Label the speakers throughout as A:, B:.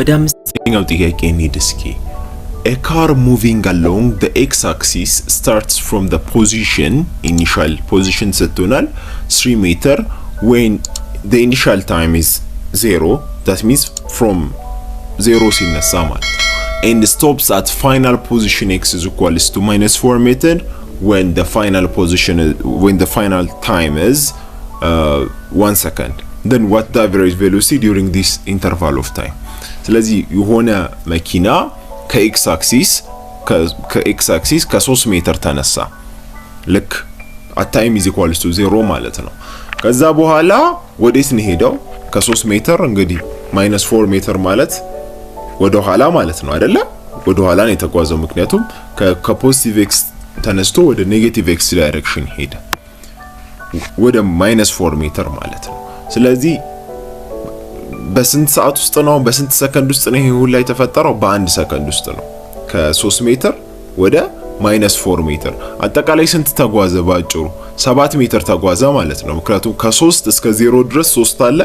A: ወደ አምስተኛው ጥያቄ እንሂድ እስኪ። A car moving along the x-axis starts from the initial position ሰጥቶናል 3 meter when the initial time is 0, that means from 0 ሲነሳ ማለት and stops at final position x is equals to -4 meter when the final time is 1 second. Then what the average velocity during this interval of time? ስለዚህ የሆነ መኪና ከኤክስ አክሲስ ከ3 ሜትር ተነሳ ልክ at time is equals to 0 ማለት ነው። ከዛ በኋላ ወዴት ነው ሄደው? ከ3 ሜትር እንግዲህ -4 ሜትር ማለት ወደ ኋላ ማለት ነው አይደለ? ወደ ኋላ ነው የተጓዘው፣ ምክንያቱም ከፖዚቲቭ ኤክስ ተነስቶ ወደ ኔጌቲቭ ኤክስ ዳይሬክሽን ሄደ ወደ -4 ሜትር ማለት ነው። ስለዚህ በስንት ሰዓት ውስጥ ነው? በስንት ሰከንድ ውስጥ ነው ይሄ ሁሉ የተፈጠረው? በ1 ሰከንድ ውስጥ ነው። ከ3 ሜትር ወደ -4 ሜትር አጠቃላይ ስንት ተጓዘ? ባጭሩ 7 ሜትር ተጓዘ ማለት ነው። ምክንያቱም ከ3 እስከ 0 ድረስ 3 አለ።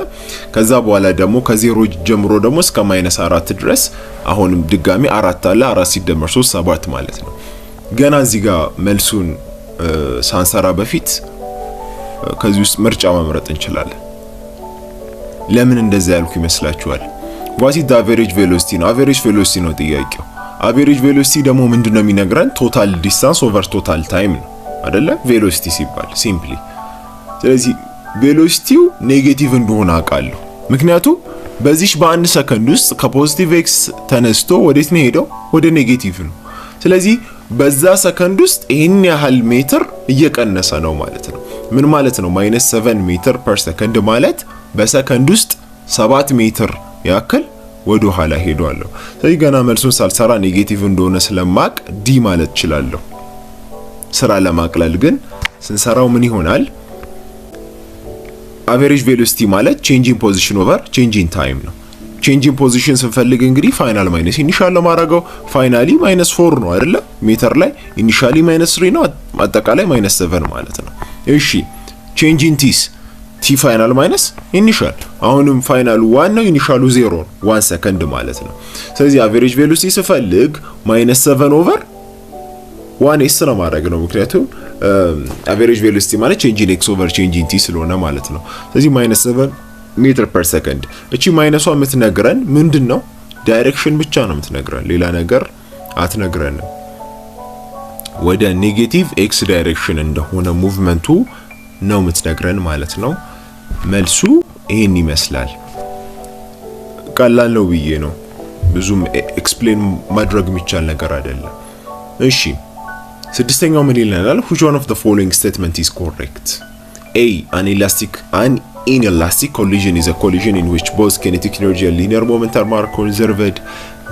A: ከዛ በኋላ ደግሞ ከ0 ጀምሮ ደግሞ እስከ -4 ድረስ አሁንም ድጋሚ 4 አለ። 4 ሲደመር 3 7 ማለት ነው። ገና እዚህ ጋር መልሱን ሳንሰራ በፊት ከዚህ ውስጥ ምርጫ መምረጥ እንችላለን። ለምን እንደዛ ያልኩ ይመስላችኋል? what is the average velocity ነው። average velocity ነው ጥያቄው። average velocity ደግሞ ምንድነው የሚነግረን? total distance over total time ነው አይደለ? velocity ሲባል ሲምፕሊ። ስለዚህ ቬሎሲቲው ኔጌቲቭ እንደሆነ አውቃለሁ፣ ምክንያቱም በዚህ በ1 ሰከንድ ውስጥ ከፖዚቲቭ ኤክስ ተነስቶ ወዴት ነው ሄደው? ወደ ኔጌቲቭ ነው። ስለዚህ በዛ ሰከንድ ውስጥ ይሄን ያህል ሜትር እየቀነሰ ነው ማለት ነው። ምን ማለት ነው? -7 ሜትር ፐር ሰከንድ ማለት በሰከንድ ውስጥ 7 ሜትር ያክል ወደ ኋላ ሄዷለሁ። ስለዚህ ገና መልሱን ሳልሰራ ኔጌቲቭ እንደሆነ ስለማቅ ዲ ማለት እችላለሁ። ስራ ለማቅለል ግን ስንሰራው ምን ይሆናል? average velocity ማለት change in position over change in time ነው። change in position ስንፈልግ እንግዲህ ፋይናል ማይነስ ኢኒሻል ለማድረገው ፋይናሊ -4 ነው አይደለ? ሜትር ላይ ኢኒሻሊ -3 ነው፣ አጠቃላይ -7 ማለት ነው። እሺ change in t ፋይናል ማይነስ ኢኒሻል፣ አሁንም ፋይናሉ 1 ነው፣ ኢኒሻሉ 0 ነው፣ 1 ሰከንድ ማለት ነው። ስለዚህ average velocity ስፈልግ -7 over 1s ነው ማድረግ ነው፣ ምክንያቱም average velocity ማለት change in x over change in t ስለሆነ ማለት ነው። ስለዚህ -7 ሜትር ፐር ሰከንድ። እቺ ማይነሷ የምትነግረን ምንድነው? ዳይሬክሽን ብቻ ነው የምትነግረን፣ ሌላ ነገር አትነግረንም። ወደ ኔጌቲቭ ኤክስ ዳይሬክሽን እንደሆነ ሙቭመንቱ ነው የምትነግረን ማለት ነው። መልሱ ይሄን ይመስላል። ቀላል ነው ብዬ ነው፣ ብዙም ኤክስፕሌን ማድረግ የሚቻል ነገር አይደለም። እሺ ስድስተኛው ምን ይለናል? which one of the following statement is correct? A, an inelastic collision is a collision in which both kinetic energy and linear momentum are conserved.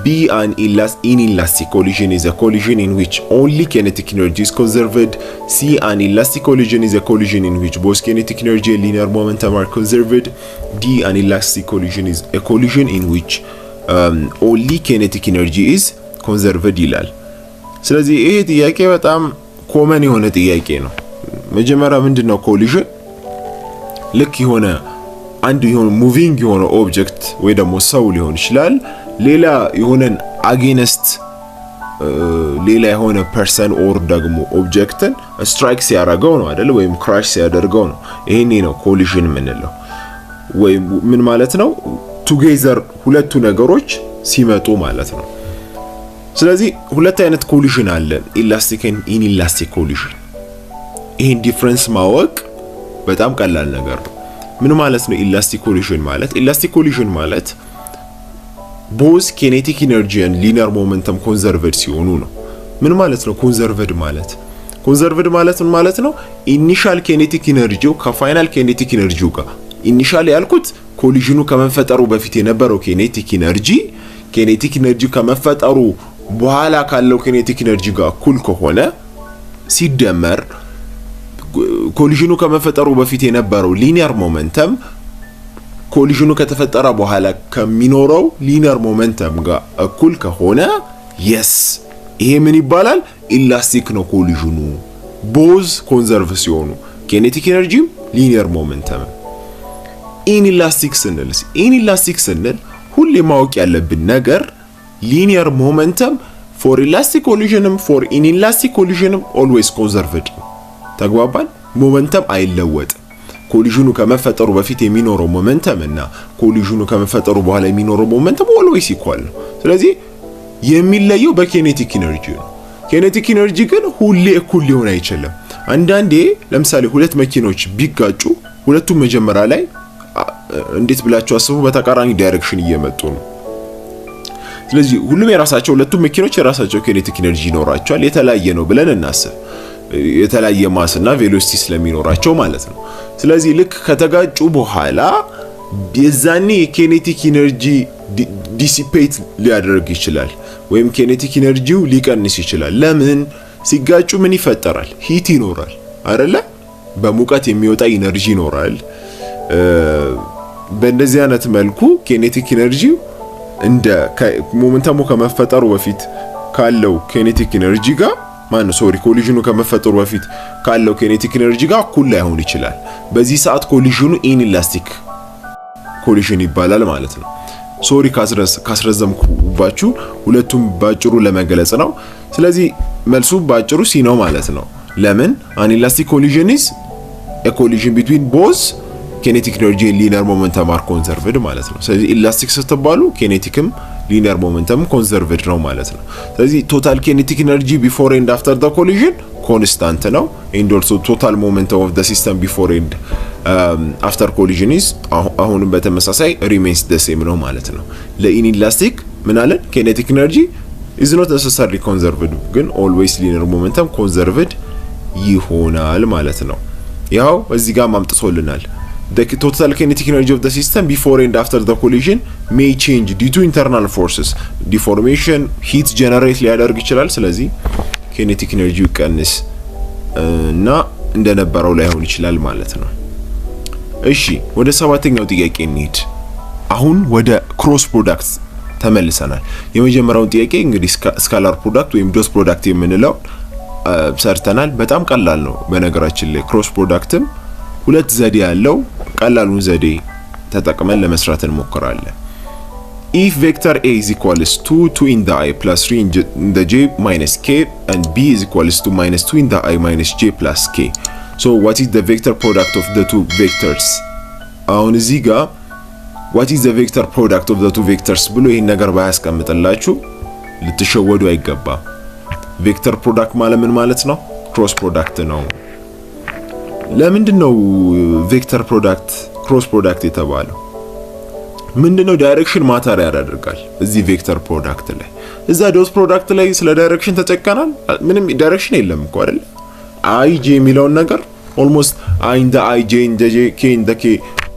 A: B, an inelastic collision is a collision in which only kinetic energy is conserved. C, an elastic collision is a collision in which both kinetic energy and linear momentum are conserved. D, an elastic collision is a collision in which only kinetic energy is conserved ይላል። ስለዚህ ይሄ ጥያቄ በጣም ኮመን የሆነ ጥያቄ ነው። መጀመሪያ ምንድነው ኮሊዥን? ልክ የሆነ አንድ የሆነ ሙቪንግ የሆነ ኦብጀክት ወይ ደግሞ ሰው ሊሆን ይችላል፣ ሌላ የሆነን አጌንስት ሌላ የሆነ ፐርሰን ኦር ደግሞ ኦብጀክትን ስትራይክ ሲያደርገው ነው አይደል? ወይም ክራሽ ሲያደርገው ነው። ይሄኔ ነው ኮሊዥን የምንለው። ወይ ምን ማለት ነው? ቱጌዘር ሁለቱ ነገሮች ሲመጡ ማለት ነው። ስለዚህ ሁለት አይነት ኮሊዥን አለ፣ ኢላስቲክ ኤንድ ኢንኢላስቲክ ኮሊዥን። ይሄን ዲፈረንስ ማወቅ በጣም ቀላል ነገር ነው። ምን ማለት ነው ኢላስቲክ ኮሊዥን ማለት? ኢላስቲክ ኮሊዥን ማለት both kinetic energy and linear momentum conserved ሲሆኑ ነው። ምን ማለት ነው ኮንዘርቭድ ማለት? ኮንዘርቭድ ማለት ምን ማለት ነው? ኢኒሻል ኪኔቲክ ኢነርጂው ከፋይናል ኪኔቲክ ኢነርጂው ጋር፣ ኢኒሻል ያልኩት ኮሊዥኑ ከመፈጠሩ በፊት የነበረው ኪኔቲክ ኢነርጂ ከመፈጠሩ በኋላ ካለው ኪኔቲክ ኢነርጂ ጋር እኩል ከሆነ ሲደመር ኮሊዥኑ ከመፈጠሩ በፊት የነበረው ሊኒየር ሞመንተም ኮሊዥኑ ከተፈጠረ በኋላ ከሚኖረው ሊኒየር ሞመንተም ጋር እኩል ከሆነ yes ይሄ ምን ይባላል? ኢላስቲክ ነው ኮሊዥኑ። ቦዝ ኮንዘርቭ ሲሆኑ ኪኔቲክ ኢነርጂም ሊኒየር ሞመንተም። ኢንኢላስቲክ ስንል ሁሌ ማወቅ ያለብን ነገር ሊኒየር ሞመንተም ፎር ኢላስቲክ ኮሊዥንም ፎር ኢንኢላስቲክ ኮሊዥንም ኦልዌይስ ኮንዘርቭድ ነው። ተግባባን? ሞመንተም አይለወጥም። ኮሊዥኑ ከመፈጠሩ በፊት የሚኖረው ሞመንተም እና ኮሊዥኑ ከመፈጠሩ በኋላ የሚኖረው ሞመንተም ኦልዌይስ ኢኳል ነው። ስለዚህ የሚለየው በኬኔቲክ ኢነርጂ ነው። ኬኔቲክ ኢነርጂ ግን ሁሌ እኩል ሊሆን አይችልም። አንዳንዴ ለምሳሌ ሁለት መኪኖች ቢጋጩ ሁለቱም መጀመሪያ ላይ እንዴት ብላችሁ አስቡ፣ በተቃራኒ ዳይሬክሽን እየመጡ ነው። ስለዚህ ሁሉም ሁለቱም መኪኖች የራሳቸው ኬኔቲክ ኢነርጂ ይኖራቸዋል። የተለያየ ነው ብለን እናስብ፣ የተለያየ ማስና ቬሎሲቲ ስለሚኖራቸው ማለት ነው። ስለዚህ ልክ ከተጋጩ በኋላ የዛኔ የኬኔቲክ ኢነርጂ ዲሲፔት ሊያደርግ ይችላል ወይም ኬኔቲክ ኢነርጂው ሊቀንስ ይችላል። ለምን? ሲጋጩ ምን ይፈጠራል? ሂት ይኖራል አይደለ? በሙቀት የሚወጣ ኢነርጂ ይኖራል። በእንደዚህ አይነት መልኩ ኬኔቲክ ኢነርጂው እንደ ሞመንተሙ ከመፈጠሩ በፊት ካለው ኬኔቲክ ኢነርጂ ጋር ኮሊዥኑ ከመፈጠሩ በፊት ካለው ኬኔቲክ ኢነርጂ ጋር እኩል ላይሆን ይችላል። በዚህ ሰዓት ኮሊዥኑ ኢንኢላስቲክ ኮሊዥን ይባላል ማለት ነው። ሶሪ ካስረዘምኩባችሁ፣ ሁለቱም ባጭሩ ለመገለጽ ነው። ስለዚህ መልሱ ባጭሩ ሲ ነው ማለት ነው። ለምን? አንኢላስቲክ ኮሊዥን ኢዝ ኤ ኮሊዥን ቢትዊን ቦዝ ኬኔቲክ ኢነርጂ ኤንድ ሊኒየር ሞመንተም አር ኮንዘርቭድ ማለት ነው። ስለዚህ ኢላስቲክ ስትባሉ ኬኔቲክም ሊኒየር ሞመንተም ኮንዘርቭድ ነው ማለት ነው። ስለዚህ ቶታል ኬኔቲክ ኢነርጂ ቢፎር ኤንድ አፍተር ዘ ኮሊዥን ኮንስታንት ነው። ኤንድ ኦልሶ ቶታል ሞመንተም ኦፍ ዘ ሲስተም ቢፎር ኤንድ አፍተር ኮሊዥን ኢዝ አሁንም በተመሳሳይ ሪሜንስ ዘ ሴም ነው ማለት ነው። ለኢንኢላስቲክ ምን አለን? ኬኔቲክ ኢነርጂ ኢዝ ኖት ነሰሰሪ ኮንዘርቭድ፣ ግን ኦልዌይስ ሊኒየር ሞመንተም ኮንዘርቭድ ይሆናል ማለት ነው። ያው እዚህ ጋር ማምጥቶልናል። The total kinetic energy of the system before and after the collision may change due to internal forces. Deformation, heat generate ሊያደርግ ይችላል። ስለዚህ kinetic energy ይቀንስ እና እንደነበረው ላይሆን ይችላል ማለት ነው። እሺ ወደ ሰባተኛው ጥያቄ እንሂድ። አሁን ወደ ክሮስ ፕሮዳክት ተመልሰናል። የመጀመሪያውን ጥያቄ እንግዲህ ስካላር ፕሮዳክት ወይም ዶት ፕሮዳክት የምንለው ሰርተናል። በጣም ቀላል ነው በነገራችን ላይ። ክሮስ ፕሮዳክትም ሁለት ዘዴ ያለው ቀላሉን ዘዴ ተጠቅመን ለመስራት እንሞክራለን። if vector a is equals to 2 in the I plus 3 in the j minus k and b is equals to minus 2 in the I minus j plus k, so what is the vector product of the two vectors? አሁን እዚህ ጋር what is the vector product of the two vectors ብሎ ይሄን ነገር ባያስቀምጥላችሁ ልትሸወዱ አይገባም። ቬክተር ፕሮዳክት ማለት ምን ማለት ነው? ክሮስ ፕሮዳክት ነው። ለምንድነው ቬክተር ፕሮዳክት ክሮስ ፕሮዳክት የተባለው? ምንድነው? ዳይሬክሽን ማተር ያደርጋል እዚህ ቬክተር ፕሮዳክት ላይ። እዛ ዶት ፕሮዳክት ላይ ስለ ዳይሬክሽን ተጨቀናል። ምንም ዳይሬክሽን የለም እኮ አይደል? አይ ጄ የሚለውን ነገር ኦልሞስት አይ ኢን ዘ አይ ጄ ኢን ዘ ጄ ኬ ኢን ዘ ኬ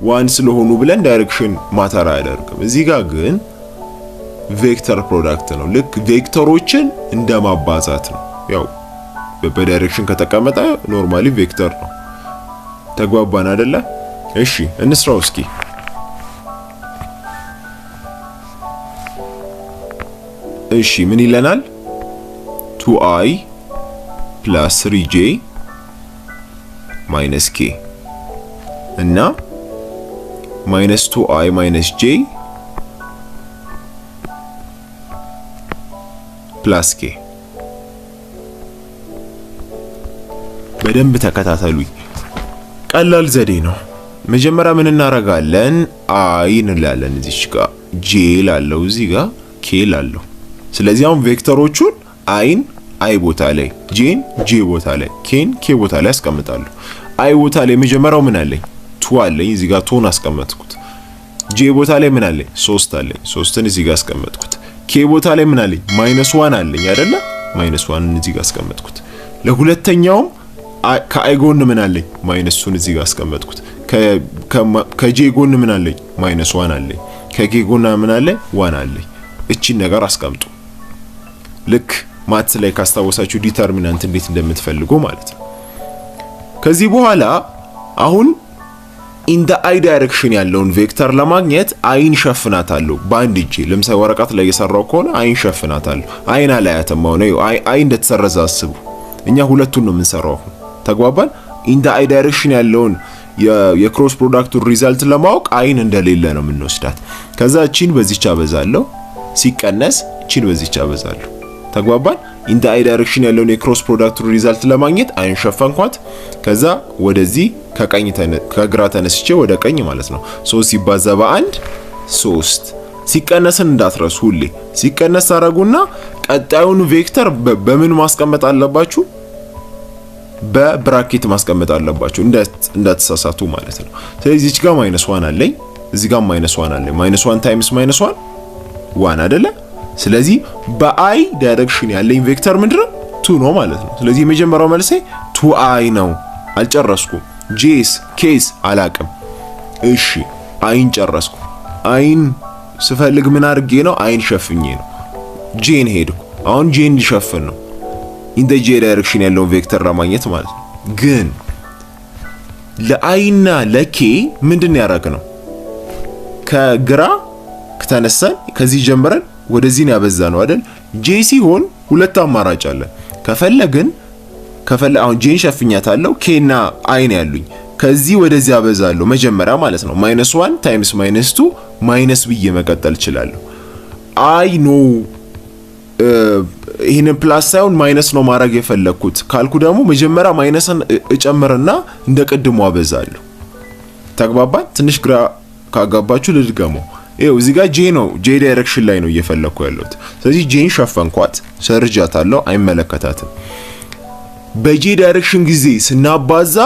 A: ዋን ስለሆኑ ብለን ዳይሬክሽን ማተር አያደርግም። እዚህ ጋር ግን ቬክተር ፕሮዳክት ነው። ልክ ቬክተሮችን እንደማባዛት ነው። ያው በዳይሬክሽን ከተቀመጠ ኖርማሊ ቬክተር ነው። ተግባባን አይደለ? እሺ እንስራው እስኪ። እሺ ምን ይለናል? 2i plus 3j minus k እና minus 2i minus j plus k። በደንብ ተከታተሉኝ። ቀላል ዘዴ ነው። መጀመሪያ ምን እናረጋለን? አይ እንላለን። እዚች ጋር ጄ ላለው እዚህ ጋር ኬ ላለው። ስለዚህ አሁን ቬክተሮቹን አይን አይ ቦታ ላይ፣ ጄን ጄ ቦታ ላይ፣ ኬን ኬ ቦታ ላይ አስቀምጣለሁ። አይ ቦታ ላይ መጀመሪያው ምን አለኝ? ቱ አለኝ። እዚህ ጋር ቱን አስቀመጥኩት። ጄ ቦታ ላይ ምን አለኝ? 3 አለኝ። 3ን እዚህ ጋር አስቀመጥኩት። ኬ ቦታ ላይ ምን አለኝ? -1 አለኝ አይደለ? -1ን እዚህ ጋር አስቀመጥኩት። ለሁለተኛውም ከአይ ጎን ምን አለኝ? -ን እዚህ ጋር አስቀመጥኩት። ከጄ ጎን ምን አለኝ? -1 አለኝ። ከኬ ጎን ምን አለኝ? 1 አለኝ። እቺን ነገር አስቀምጡ። ልክ ማትስ ላይ ካስታወሳችሁ ዲተርሚናንት እንዴት እንደምትፈልጉ ማለት ነው። ከዚህ በኋላ አሁን ኢን ዘ አይ ዳይሬክሽን ያለውን ቬክተር ለማግኘት አይን ሸፍናታለሁ በአንድ እጄ። ለምሳሌ ወረቀት ላይ የሰራው ከሆነ አይን ሸፍናታለሁ። አይን አላያትም። ነው አይ እንደተሰረዘ አስቡ። እኛ ሁለቱን ነው የምንሰራው። ተግባባን? ኢን ዘ አይ ዳይሬክሽን ያለውን የክሮስ ፕሮዳክቱ ሪዛልት ለማወቅ አይን እንደሌለ ነው የምንወስዳት። ከዛ እቺን በዚህች አበዛለሁ ሲቀነስ እቺን በዚህች አበዛለሁ። ተግባባን? ኢን ዘ አይ ዳይሬክሽን ያለውን የክሮስ ፕሮዳክቱ ሪዛልት ለማግኘት አይን ሸፈንኳት። ከዛ ወደዚህ ከግራ ተነስቼ ወደ ቀኝ ማለት ነው 3 ሲባዛ በ1 3 ሲቀነስን እንዳትረሱ ሁሌ ሲቀነስ ታረጉና ቀጣዩን ቬክተር በምን ማስቀመጥ አለባችሁ? በብራኬት ማስቀመጥ አለባችሁ እንዳትሳሳቱ ማለት ነው። ስለዚህ እዚህ ጋር -1 አለኝ እዚህ ጋር -1 አለኝ -1 ታይምስ -1 1 አይደለ? ስለዚህ በአይ ዳይሬክሽን ያለኝ ቬክተር ምንድነው 2 ነው ማለት ነው። ስለዚህ የመጀመሪያው መልሴ 2i ነው። አልጨረስኩም። ጄስ ኬስ አላቅም። እሺ አይን ጨረስኩ። አይን ስፈልግ ምን አድርጌ ነው? አይን ሸፍኜ ነው ጄን ሄድኩ። አሁን ጄን ሊሸፍን ነው ኢን ዘ ጄ ዳይሬክሽን ያለውን ቬክተር ለማግኘት ማለት ነው። ግን ለአይና ለኬ ምንድነው ያደረግነው? ከግራ ከተነሳን ከዚህ ጀምረን ወደዚህ ነው ያበዛነው አይደል? ጄ ሲሆን ሁለት አማራጭ አለ። ከፈለግን አሁን ጄን ሸፍኛታለሁ ኬና አይን ያሉኝ ከዚህ ወደዚህ አበዛለሁ መጀመሪያ ማለት ነው። -1 ታይምስ -2 ማይነስ ብዬ መቀጠል እችላለሁ። አይ ኖ ይሄንን ፕላስ ሳይሆን ማይነስ ነው ማድረግ የፈለኩት ካልኩ ደግሞ መጀመሪያ ማይነስን እጨምርና እንደ ቅድሙ አበዛለሁ። ተግባባን? ትንሽ ግራ ካጋባችሁ ልድገመው። ይሄው እዚህ ጋር ጄ ነው ጄ ዳይሬክሽን ላይ ነው እየፈለኩ ያለሁት። ስለዚህ ጄን ሸፈንኳት ሰርጃታለሁ አይመለከታትም። በጄ ዳይሬክሽን ጊዜ ስናባዛ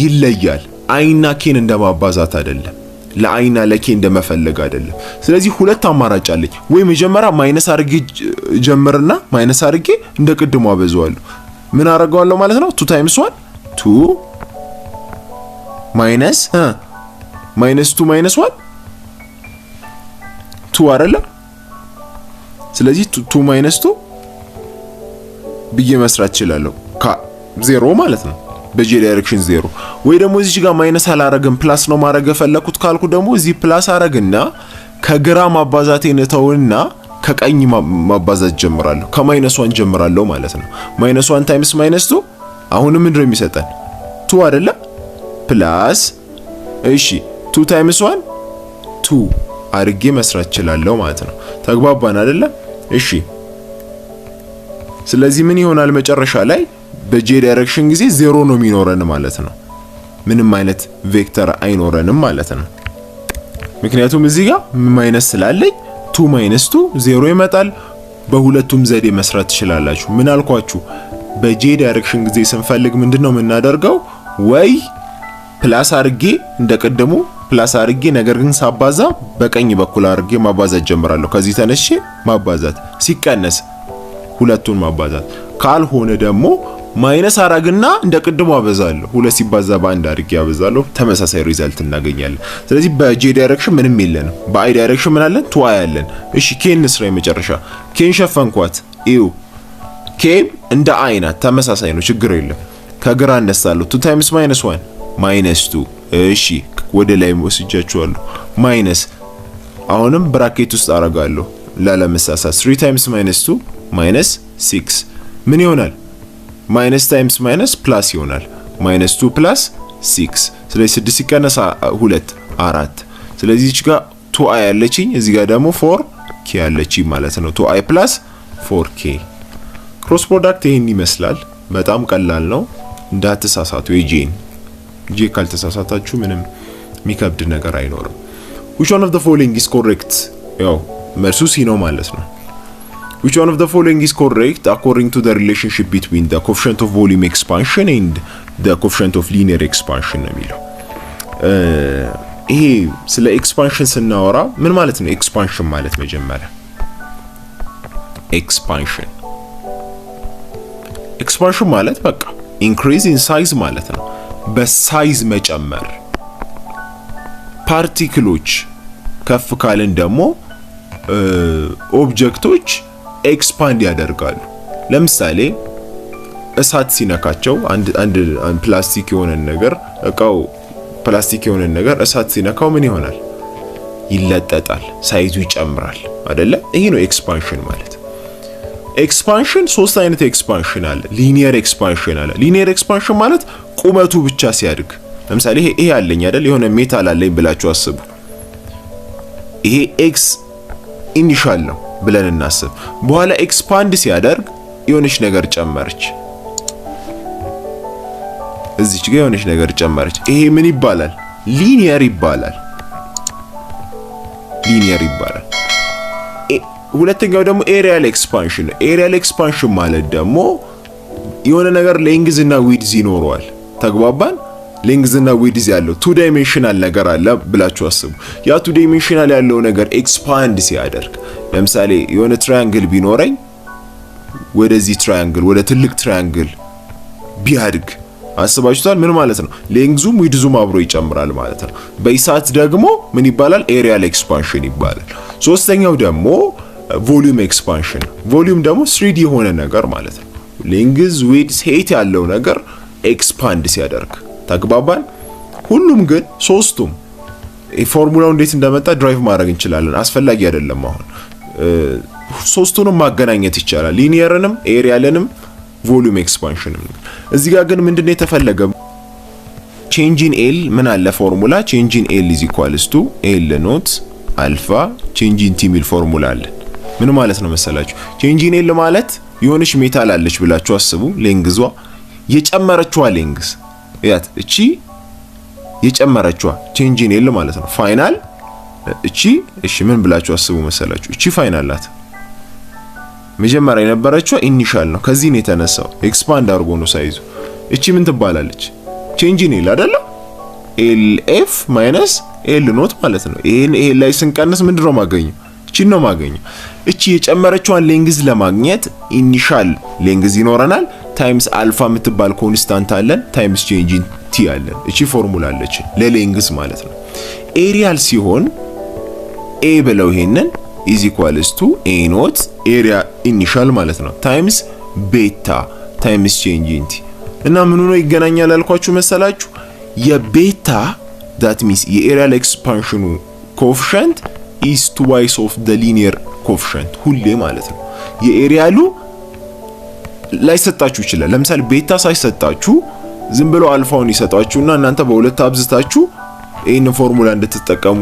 A: ይለያል። አይና ኬን እንደማባዛት አይደለም፣ ለአይና ለኬ እንደመፈለግ አይደለም። ስለዚህ ሁለት አማራጭ አለኝ። ወይ መጀመሪያ ማይነስ አድርጌ ጀምርና ማይነስ አድርጌ እንደ ቅድሙ አበዛዋለሁ። ምን አደርገዋለሁ ማለት ነው? 2 ታይምስ 1 2 ማይነስ -2 -1 2 አይደለ? ስለዚህ 2 -2 ብዬ መስራት እችላለሁ። 0 ማለት ነው በጄ ዳይሬክሽን 0። ወይ ደግሞ እዚህ ጋር ማይነስ አላረግም ፕላስ ነው ማድረግ የፈለኩት ካልኩ ደግሞ እዚህ ፕላስ አረግና ከግራ ማባዛቴን ተውና ከቀኝ ማባዛት ጀምራለሁ። ከ-1 ጀምራለሁ ማለት ነው። -1 ታይምስ -2 አሁንም ምንድነው የሚሰጠን? 2 አይደለ? ፕላስ እሺ 2 ታይምስ 1 2 አርጌ መስራት እችላለሁ ማለት ነው። ተግባባን አይደለ? እሺ ስለዚህ ምን ይሆናል መጨረሻ ላይ በጄ ዳይሬክሽን ጊዜ 0 ነው የሚኖረን ማለት ነው። ምንም አይነት ቬክተር አይኖረንም ማለት ነው። ምክንያቱም እዚህ ጋር ማይነስ ስላለኝ 2 - 2 0 ይመጣል። በሁለቱም ዘዴ መስራት ትችላላችሁ። ምን አልኳችሁ? በጄ ዳይሬክሽን ጊዜ ስንፈልግ ምንድነው የምናደርገው? ወይ ፕላስ አርጌ እንደቀደሙ ፕላስ አርጌ ነገር ግን ሳባዛ በቀኝ በኩል አርጌ ማባዛት ጀምራለሁ። ከዚህ ተነሽ ማባዛት ሲቀነስ ሁለቱን ማባዛት ካልሆነ ደግሞ ማይነስ አረግና እንደቀደሙ አበዛለሁ። 2 ሲባዛ በ1 አርጌ አበዛለሁ። ተመሳሳይ ሪዛልት እናገኛለን። ስለዚህ በጄ ዳይሬክሽን ምንም የለንም። በአይ ዳይሬክሽን ምን አለን? 2 ያለን። እሺ ኬን ስራ የመጨረሻ ኬን ሸፈንኳት። እዩ ኬ እንደ አይ ናት፣ ተመሳሳይ ነው፣ ችግር የለም። ከግራ እነሳለሁ። 2 ታይምስ -1 -2 እሺ ወደ ላይ ወስጃችኋለሁ። ማይነስ አሁንም ብራኬት ውስጥ አረጋለሁ ላለመሳሳት 3 ታይምስ -2 -6 ምን ይሆናል? ማይነስ ታይምስ ማይነስ ፕላስ ይሆናል። -2 ፕላስ 6 ስለዚህ 6 ሲቀነስ 2 4። ስለዚህ እዚህ ጋር 2i ያለችኝ እዚህ ጋር ደግሞ 4k ያለችኝ ማለት ነው። 2i ፕላስ 4k ክሮስ ፕሮዳክት ይሄን ይመስላል። በጣም ቀላል ነው። እንዳትሳሳቱ የጄን ጄ ካልተሳሳታችሁ ምንም የሚከብድ ነገር አይኖርም። which one of the following is correct? ያው መልሱ ሲ ነው ማለት ነው። which one of the following is correct according to the relationship between the coefficient of volume expansion and the coefficient of linear expansion ነው የሚለው። ይሄ ስለ ኤክስፓንሽን ስናወራ ምን ማለት ነው? ኤክስፓንሽን ማለት መጀመሪያ ኤክስፓንሽን ማለት በቃ increase in size ማለት ነው። በሳይዝ መጨመር። ፓርቲክሎች ከፍ ካልን ደግሞ ኦብጀክቶች ኤክስፓንድ ያደርጋሉ። ለምሳሌ እሳት ሲነካቸው አንድ ፕላስቲክ የሆነ ነገር እቃው ፕላስቲክ የሆነ ነገር እሳት ሲነካው ምን ይሆናል? ይለጠጣል፣ ሳይዙ ይጨምራል አይደለ? ይሄ ነው ኤክስፓንሽን ማለት። ኤክስፓንሽን 3 አይነት ኤክስፓንሽን አለ። ሊኒየር ኤክስፓንሽን አለ። ሊኒየር ኤክስፓንሽን ማለት ቁመቱ ብቻ ሲያድግ ለምሳሌ ይሄ አለኝ አይደል የሆነ ሜታል አለኝ ብላችሁ አስቡ። ይሄ ኤክስ ኢኒሻል ነው ብለን እናስብ። በኋላ ኤክስፓንድ ሲያደርግ የሆነች ነገር ጨመረች፣ እዚች ጋር የሆነች ነገር ጨመረች። ይሄ ምን ይባላል? ሊኒየር ይባላል። ሊኒየር ይባላል። ሁለተኛው ደግሞ ኤሪያል ኤክስፓንሽን ነው። ኤሪያል ኤክስፓንሽን ማለት ደግሞ የሆነ ነገር ሌንግዝ እና ዊድዝ ይኖረዋል። ተግባባን? ሌንግዝ እና ዊድዝ ያለው ቱ ዳይሜንሽናል ነገር አለ ብላችሁ አስቡ። ያ ቱ ዳይሜንሽናል ያለው ነገር ኤክስፓንድ ሲያደርግ ለምሳሌ የሆነ ትራያንግል ቢኖረኝ ወደዚህ ትራያንግል ወደ ትልቅ ትራያንግል ቢያድግ አስባችሁታል? ምን ማለት ነው? ሌንግዙም ዊድዙም አብሮ ይጨምራል ማለት ነው። በኢሳት ደግሞ ምን ይባላል? ኤሪያል ኤክስፓንሽን ይባላል። ሶስተኛው ደግሞ ቮሊዩም ኤክስፓንሽን። ቮሊዩም ደግሞ 3D የሆነ ነገር ማለት ነው። ሌንግዝ ዊድዝ ሄት ያለው ነገር ኤክስፓንድ ሲያደርግ ተግባባን? ሁሉም ግን ሶስቱም ፎርሙላው እንዴት እንደመጣ ድራይቭ ማድረግ እንችላለን። አስፈላጊ አይደለም። አሁን ሶስቱንም ማገናኘት ይቻላል፣ ሊኒየርንም ኤሪያልንም ቮሊዩም ኤክስፓንሽንም። እዚህ ጋር ግን ምንድነው የተፈለገው? ቼንጅ ኢን ኤል ምን አለ ፎርሙላ ቼንጅ ኢን ኤል ኢዝ ኢኳልስ ቱ ኤል ኖት አልፋ ቼንጅ ኢን ቲ ሚል ፎርሙላ አለ። ምን ማለት ነው መሰላችሁ? ቼንጅ ኢን ኤል ማለት የሆነች ሜታል አለች ብላችሁ አስቡ። ሌንግዟ የጨመረችዋ ሌንግዝ ያት እቺ የጨመረችዋ ቼንጅ ኢን ኤል ማለት ነው። ፋይናል እቺ እሺ ምን ብላችሁ አስቡ መሰላችሁ? እቺ ፋይናል ናት። መጀመሪያ የነበረችው ኢኒሻል ነው። ከዚህ ነው የተነሳው። ኤክስፓንድ አድርጎ ነው ሳይዙ። እቺ ምን ትባላለች? ቼንጅ ኢን ኤል አይደለ? ኤል ኤፍ ማይነስ ኤል ኖት ማለት ነው። ይሄን ላይ ስንቀንስ ምንድነው ማገኘው? እቺ ነው ማገኘው። እቺ የጨመረችዋን ሌንግዝ ለማግኘት ኢኒሻል ሌንግዝ ይኖረናል ታይምስ አልፋ የምትባል ኮንስታንት አለን ታይምስ ቼንጅ ኢን ቲ አለን። እቺ ፎርሙላ አለች ለሌንግዝ ማለት ነው። ኤሪያል ሲሆን ኤ ብለው ይሄንን ኢዝ ኢኳልስ ቱ ኤ ኖት ኤሪያ ኢኒሻል ማለት ነው ታይምስ ቤታ ታይምስ ቼንጅ ኢን ቲ እና ምን ሆኖ ይገናኛል አልኳችሁ መሰላችሁ? የቤታ that means የኤሪያል ኤክስፓንሽኑ ኮኤፊሺየንት is twice of the linear coefficient ሁሌ ማለት ነው። የኤሪያሉ ላይሰጣችሁ ይችላል። ለምሳሌ ቤታ ሳይሰጣችሁ ዝም ብሎ አልፋውን ይሰጣችሁና እናንተ በሁለት አብዝታችሁ ይሄን ፎርሙላ እንድትጠቀሙ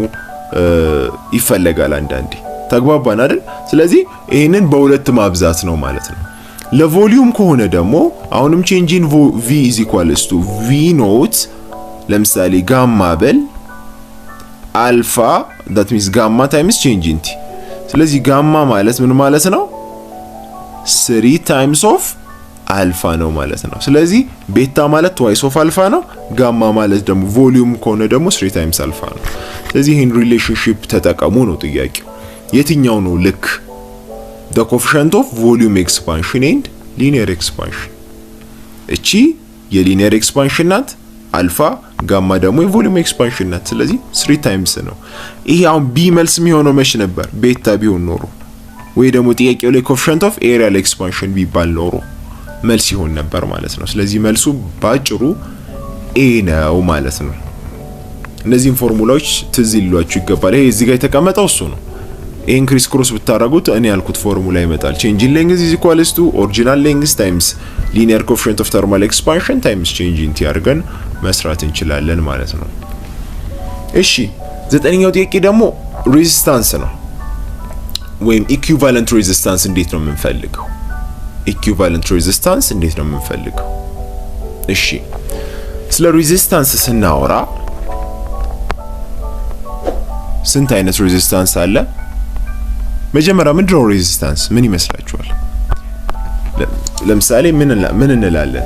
A: ይፈለጋል አንዳንዴ። ተግባባን አይደል? ስለዚህ ይሄንን በሁለት ማብዛት ነው ማለት ነው። ለቮሊዩም ከሆነ ደግሞ አሁንም ቼንጅ ኢን v is equals to v ኖት ለምሳሌ ጋማ በል አልፋ that means ጋማ ታይምስ ቼንጅ ኢን ቲ። ስለዚህ ጋማ ማለት ምን ማለት ነው? 3 ታይምስ ኦፍ አልፋ ነው ማለት ነው። ስለዚህ ቤታ ማለት twice of አልፋ ነው። ጋማ ማለት ደግሞ ቮሊዩም ከሆነ ደግሞ 3 ታይምስ አልፋ ነው። ስለዚህ ይሄን ሪሌሽንሺፕ ተጠቀሙ ነው ጥያቄው። የትኛው ነው ልክ? the coefficient of volume expansion and linear expansion። እቺ የሊኒየር ኤክስፓንሽን ናት አልፋ፣ ጋማ ደግሞ የቮሊዩም ኤክስፓንሽን ናት። ስለዚህ 3 ታይምስ ነው። ይሄ አሁን ቢ መልስ የሚሆነው መች ነበር? ቤታ ቢሆን ኖሮ ወይ ደግሞ ጥያቄው ላይ coefficient of aerial expansion ቢባል ኖሮ መልስ ይሆን ነበር ማለት ነው። ስለዚህ መልሱ ባጭሩ ኤ ነው ማለት ነው። እነዚህን ፎርሙላዎች ትዝ ይሏችሁ ይገባል። ይሄ እዚህ ጋር የተቀመጠው እሱ ነው። ይሄን ክሪስ ክሮስ ብታረጉት እኔ ያልኩት ፎርሙላ ይመጣል። ቼንጅ ኢን ሌንግዝ ኢዝ ኢኳልስ ቱ ኦሪጂናል ሌንግዝ ታይምስ ሊኒየር ኮኤፊሺየንት ኦፍ ተርማል ኤክስፓንሽን ታይምስ ቼንጅ ኢን ቲ አድርገን መስራት እንችላለን ማለት ነው። እሺ ዘጠነኛው ጥያቄ ደግሞ ሬዚስታንስ ነው ወይም ኢኩቫለንት ሬዚስታንስ እንዴት ነው የምንፈልገው? ኢኩቫለንት ሬዚስታንስ እንዴት ነው የምንፈልገው? እሺ ስለ ሬዚስታንስ ስናወራ ስንት አይነት ሬዚስታንስ አለ? መጀመሪያ ምንድነው ሬዚስታንስ? ምን ይመስላችኋል? ለምሳሌ ምን እንላለን?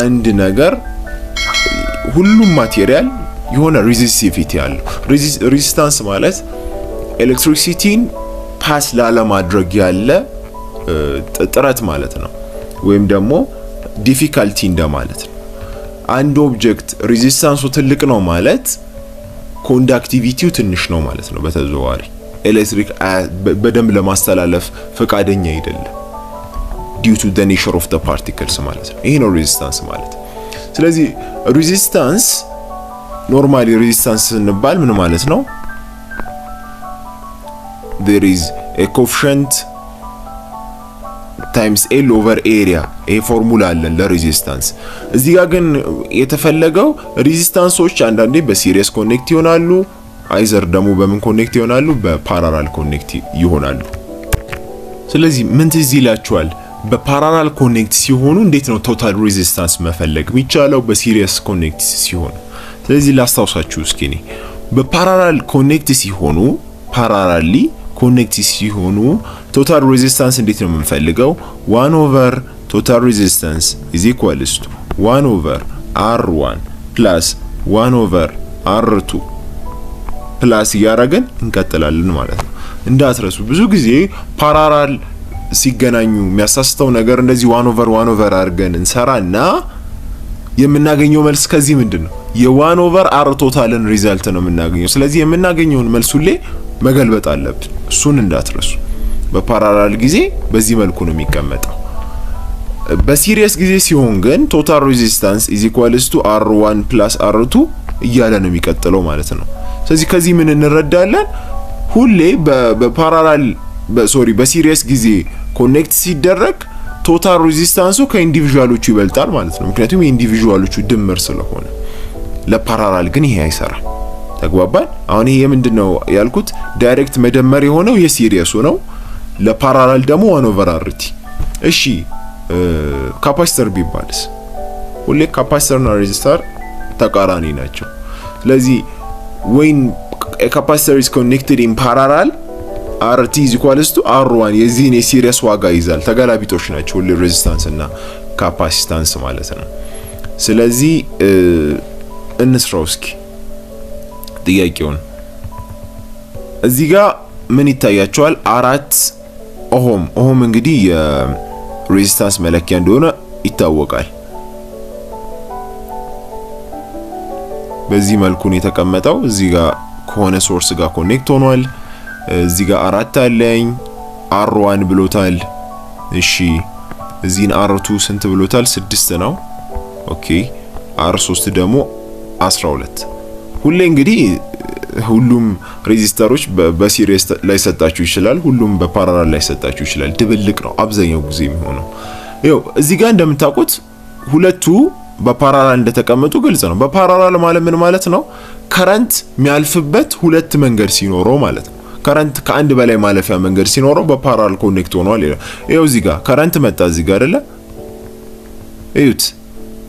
A: አንድ ነገር ሁሉም ማቴሪያል የሆነ ሬዚስቲቪቲ አለው። ሬዚስታንስ ማለት ኤሌክትሪሲቲን ፓስ ላለማድረግ ያለ ጥረት ማለት ነው፣ ወይም ደግሞ ዲፊካልቲ እንደማለት ነው። አንድ ኦብጀክት ሬዚስታንሱ ትልቅ ነው ማለት ኮንዳክቲቪቲው ትንሽ ነው ማለት ነው። በተዘዋዋሪ ኤሌክትሪክ በደንብ ለማስተላለፍ ፈቃደኛ አይደለም due to the nature of the particles ማለት ነው። ይሄ ነው ሬዚስታንስ ማለት። ስለዚህ ሬዚስታንስ ኖርማሊ ሬዚስታንስ ስንባል ምን ማለት ነው? there is a coefficient ታይምስ ኤል ኦቨር ኤሪያ ይሄ ፎርሙላ አለን ለሬዚስታንስ። እዚህ ጋር ግን የተፈለገው ሬዚስታንሶች አንዳንዴ በሲሪየስ ኮኔክት ይሆናሉ፣ አይዘር ደግሞ በምን ኮኔክት ይሆናሉ? በፓራላል ኮኔክት ይሆናሉ። ስለዚህ ምን ትዝ ይላችኋል? በፓራላል ኮኔክት ሲሆኑ እንዴት ነው ቶታል ሬዚስታንስ መፈለግ የሚቻለው? በሲሪየስ ኮኔክት ሲሆኑ። ስለዚህ ላስታውሳችሁ እስኪ እኔ በፓራላል ኮኔክት ሲሆኑ ፓራላሊ ኮኔክት ሲሆኑ ቶታል ሬዚስታንስ እንዴት ነው የምንፈልገው? 1 ኦቨር ቶታል ሬዚስታንስ ኢዝ ኢኳልስ ቱ 1 ኦቨር R1 ፕላስ 1 ኦቨር R2 ፕላስ እያደረግን እንቀጥላለን ማለት ነው። እንዳትረሱ ብዙ ጊዜ ፓራላል ሲገናኙ የሚያሳስተው ነገር እንደዚህ 1 ኦቨር አድርገን እንሰራና የምናገኘው መልስ ከዚህ ምንድነው? የ1 ኦቨር R ቶታልን ሪዛልት ነው የምናገኘው። ስለዚህ የምናገኘውን መልስ ሁሌ መገልበጥ አለብን። እሱን እንዳትረሱ። በፓራላል ጊዜ በዚህ መልኩ ነው የሚቀመጠው። በሲሪየስ ጊዜ ሲሆን ግን ቶታል ሬዚስታንስ ኢዝ ኢኳልስ ቱ R1 ፕላስ R2 እያለ ነው የሚቀጥለው ማለት ነው። ስለዚህ ከዚህ ምን እንረዳለን? ሁሌ በፓራላል በሲሪየስ ጊዜ ኮኔክት ሲደረግ ቶታል ሬዚስታንሱ ከኢንዲቪጁዋሎቹ ይበልጣል ማለት ነው። ምክንያቱም የኢንዲቪጁዋሎቹ ድምር ስለሆነ። ለፓራላል ግን ይሄ አይሰራም። ተግባባን? አሁን ይሄ ምንድነው ያልኩት? ዳይሬክት መደመር የሆነው የሲሪየሱ ነው። ለፓራላል ደግሞ 1 ኦቨር RT። እሺ ካፓሲተር ቢባልስ? ሁሌ ካፓሲተርና ሬዚስተር ተቃራኒ ናቸው። ስለዚህ when a capacitor is connected in parallel RT is equals to R1 የዚህን የሲሪየስ ዋጋ ይዛል። ተገላቢጦሽ ናቸው ሁሌ ሬዚስታንስ እና ካፓሲታንስ ማለት ነው። ስለዚህ እንስራው እስኪ ጥያቄውን። እዚህ ጋር ምን ይታያቸዋል? 4 ኦህም እንግዲህ የሬዚስታንስ መለኪያ እንደሆነ ይታወቃል። በዚህ መልኩ ነው የተቀመጠው። እዚህ ጋር ከሆነ ሶርስ ጋር ኮኔክት ሆኗል። እዚህ ጋር 4 አለኝ፣ R1 ብሎታል። እሺ እዚህን R2 ስንት ብሎታል? 6 ነው። ኦኬ R3 ደግሞ 12። ሁሌ እንግዲህ ሁሉም ሬዚስተሮች በሲሪየስ ላይ ሰጣችሁ ይችላል፣ ሁሉም በፓራላል ላይ ሰጣችሁ ይችላል። ድብልቅ ነው አብዛኛው ጊዜ የሚሆነው። ይኸው እዚህ ጋር እንደምታውቁት ሁለቱ በፓራላል እንደተቀመጡ ግልጽ ነው። በፓራላል ማለት ምን ማለት ነው? ከረንት የሚያልፍበት ሁለት መንገድ ሲኖረው ማለት ነው። ከረንት ከአንድ በላይ ማለፊያ መንገድ ሲኖረው በፓራላል ኮኔክት ሆኗል ይላል። ይኸው እዚህ ጋር ከረንት መጣ፣ እዚህ ጋር አይደለ? እዩት፣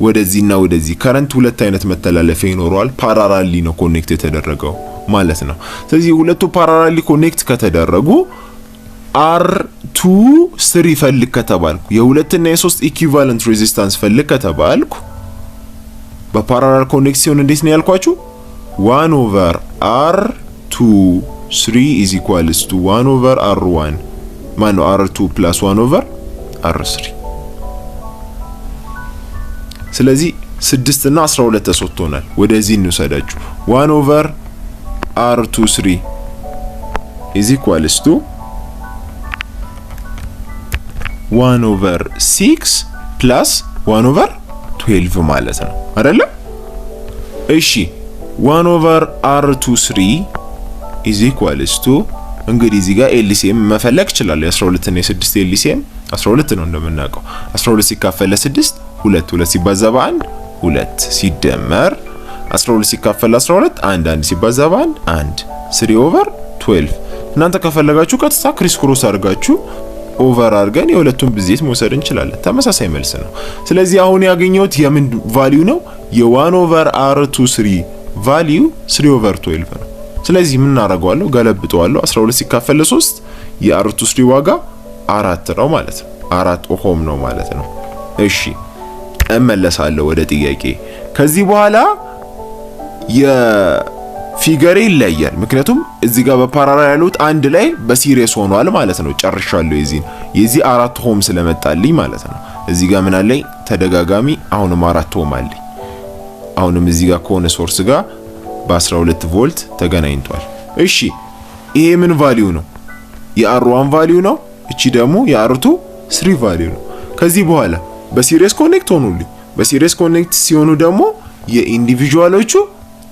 A: ወደዚህና ወደዚህ ከረንት ሁለት አይነት መተላለፊያ ይኖረዋል። ፓራላሊ ነው ኮኔክት የተደረገው ማለት ነው። ስለዚህ ሁለቱ ፓራላሊ ኮኔክት ከተደረጉ R2 3 ፈልግ ከተባልኩ የሁለትና የሶስት ኢኩቫለንት ሬዚስታንስ ፈልግ ከተባልኩ በፓራላል ኮኔክሽን እንዴት ነው ያልኳችሁ? 1 ኦቨር R2 3 is equals to 1 over R1 ማነው R2 plus 1 over R3። ስለዚህ 6 እና 12 ተሰጥቶናል። ወደዚህ እንውሰዳችሁ። 1 over R2 3 is equals to 1 over 6 plus 1 over 12 ማለት ነው አይደለ? እሺ 1 over R2 3 is equals to እንግዲህ እዚህ ጋር ኤልሲኤም መፈለግ ይችላል። የ12 እና የ6 ኤልሲኤም 12 ነው እንደምናውቀው። 12 ሲካፈል ለ6 2 2 ሲባዛ በ1 2 ሲደመር 12 ሲካፈል ለ12 1 ሲባዛ በ1 1 3 ኦቨር 12። እናንተ ከፈለጋችሁ ቀጥታ ክሪስ ክሮስ አድርጋችሁ ኦቨር አድርገን የሁለቱን ብዜት መውሰድ እንችላለን። ተመሳሳይ መልስ ነው። ስለዚህ አሁን ያገኘሁት የምን ቫልዩ ነው? የ1 ኦቨር R2 3 ቫልዩ 3 ኦቨር 12 ነው። ስለዚህ ምን እናደርገዋለሁ? ገለብጠዋለሁ። 12 ሲካፈል ለ3 የR2 3 ዋጋ 4 ነው ማለት ነው። 4 ኦህም ነው ማለት ነው። እሺ እመለሳለሁ ወደ ጥያቄ። ከዚህ በኋላ የፊገሬ ይለያል። ምክንያቱም እዚህ ጋር በፓራላል ያሉት አንድ ላይ በሲሪየስ ሆኗል ማለት ነው። ጨርሻለሁ። የዚህ 4 ኦህም ስለመጣልኝ ማለት ነው። እዚህ ጋር ምን አለኝ? ተደጋጋሚ አሁንም 4 ኦህም አለኝ። አሁንም እዚህ ጋር ከሆነ ሶርስ ጋር በ12 ቮልት ተገናኝቷል። እሺ ይሄ ምን ቫልዩ ነው? የR1 ቫልዩ ነው። እቺ ደግሞ የR2 3 ቫልዩ ነው። ከዚህ በኋላ በሲሪየስ ኮኔክት ሆኑልኝ። በሲሪየስ ኮኔክት ሲሆኑ ደግሞ የኢንዲቪጁዋሎቹ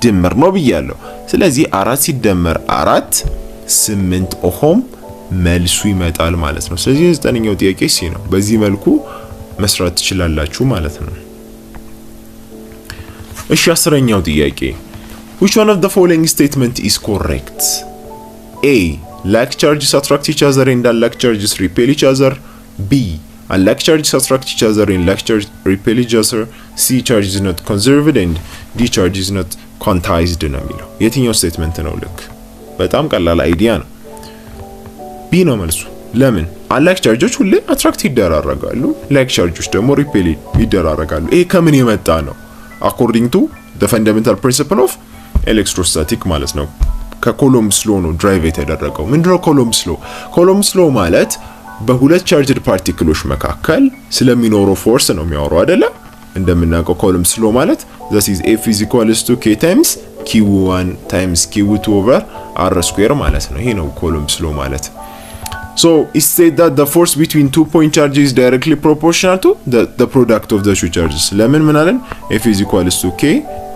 A: ድምር ነው ብያለሁ። ስለዚህ 4 ሲደመር 4 8 ኦህም መልሱ ይመጣል ማለት ነው። ስለዚህ ዘጠነኛው ጥያቄ ሲ ነው። በዚህ መልኩ መስራት ትችላላችሁ ማለት ነው። እሺ 10ኛው ጥያቄ which one of the following statement is correct? A. Like charges attract each other and unlike charges repel each other. B. Unlike charges attract each other and like charges repel each other. C. Charge is not conserved and D. Charge is not quantized ነው የሚለው። የትኛው ስቴትመንት ነው ልክ? በጣም ቀላል አይዲያ ነው። ቢ ነው መልሱ። ለምን? አንላይክ ቻርጆች ሁሌ አትራክት ይደራረጋሉ፣ ላይክ ቻርጆች ደግሞ ሪፔል ይደራረጋሉ። ይሄ ከምን የመጣ ነው? አኮርዲንግ ቱ the fundamental principle of electrostatic ማለት ነው። ከኮሎምብስ ሎ ነው ድራይቭ የተደረገው። ምንድነው ኮሎምብስ ሎ? ኮሎምብስ ሎ ማለት በሁለት ቻርጅድ ፓርቲክሎች መካከል ስለሚኖረው ፎርስ ነው የሚያወራው አይደለ? እንደምናውቀው ኮሎምብስ ሎ ማለት that is F is equals to K times Q1 times Q2 over R square ማለት ነው። ይሄ ነው ኮሎምብስ ሎ ማለት። So it said that the force between two point charges is directly proportional to the product of the two charges. ለምን ምን አለን? F is equals to K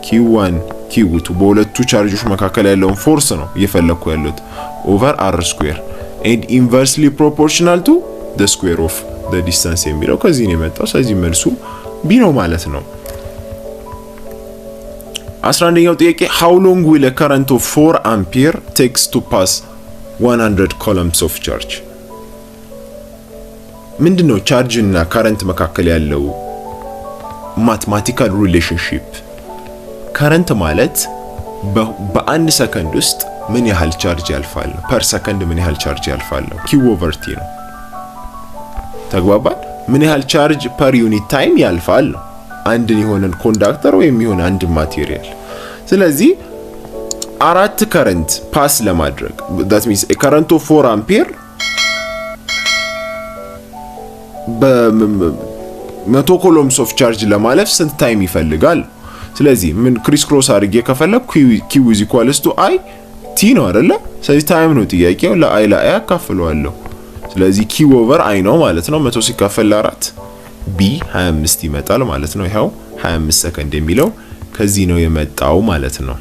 A: Q1 Q2 በሁለቱ ቻርጆች መካከል ያለውን ፎርስ ነው እየፈለኩ ያለሁት over R square and inversely proportional to the square of the distance የሚለው ከዚህ ነው የመጣው። ስለዚህ መልሱ ቢ ነው ማለት ነው። 11ኛው ጥያቄ how long will a current of 4 ampere takes to pass 100 columns of charge? ምንድነው ቻርጅ እና ከረንት መካከል ያለው ማትማቲካል ሪሌሽንሺፕ? ከረንት ማለት በአንድ ሰከንድ ውስጥ ምን ያህል ቻርጅ ያልፋል፣ ፐር ሰከንድ ምን ያህል ቻርጅ ያልፋል፣ ኪው ኦቨር ቲ ነው። ተግባባን? ምን ያህል ቻርጅ ፐር ዩኒት ታይም ያልፋል ነው አንድ የሆነን ኮንዳክተር ወይም የሆነ አንድ ማቴሪያል። ስለዚህ አራት ከረንት ፓስ ለማድረግ that means a current of 4 ampere በ100 ኮሎምስ ኦፍ ቻርጅ ለማለፍ ስንት ታይም ይፈልጋል? ስለዚህ ምን ክሪስ ክሮስ አድርጌ ከፈለኩ q is equals to i t ነው አይደለ? ስለዚህ ታይም ነው ጥያቄው። ለi ለi አካፍለዋለሁ። ስለዚህ q over i ነው ማለት ነው። 100 ሲካፈል ለ4 b 25 ይመጣል ማለት ነው። ይሄው 25 ሰከንድ የሚለው ከዚህ ነው የመጣው ማለት ነው።